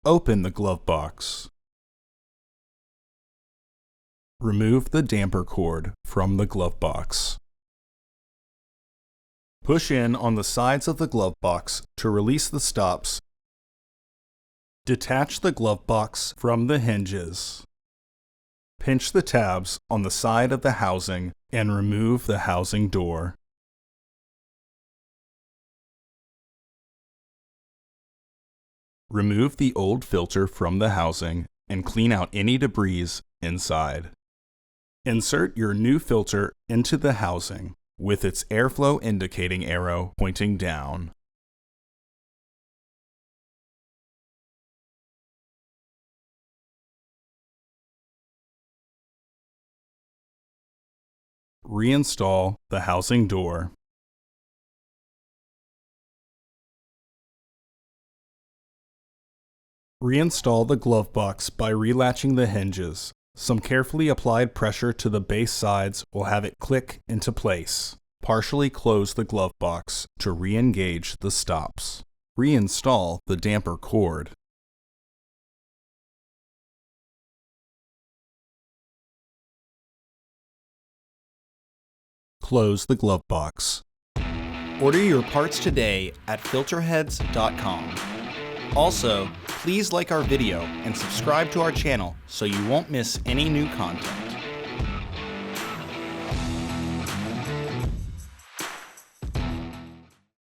Open the glove box. Remove the damper cord from the glove box. Push in on the sides of the glove box to release the stops. Detach the glove box from the hinges. Pinch the tabs on the side of the housing and remove the housing door. Remove the old filter from the housing and clean out any debris inside. Insert your new filter into the housing with its airflow indicating arrow pointing down. Reinstall the housing door. Reinstall the glove box by relatching the hinges. Some carefully applied pressure to the base sides will have it click into place. Partially close the glove box to re-engage the stops. Reinstall the damper cord. Close the glove box. Order your parts today at filterheads.com. Also, please like our video and subscribe to our channel so you won't miss any new content.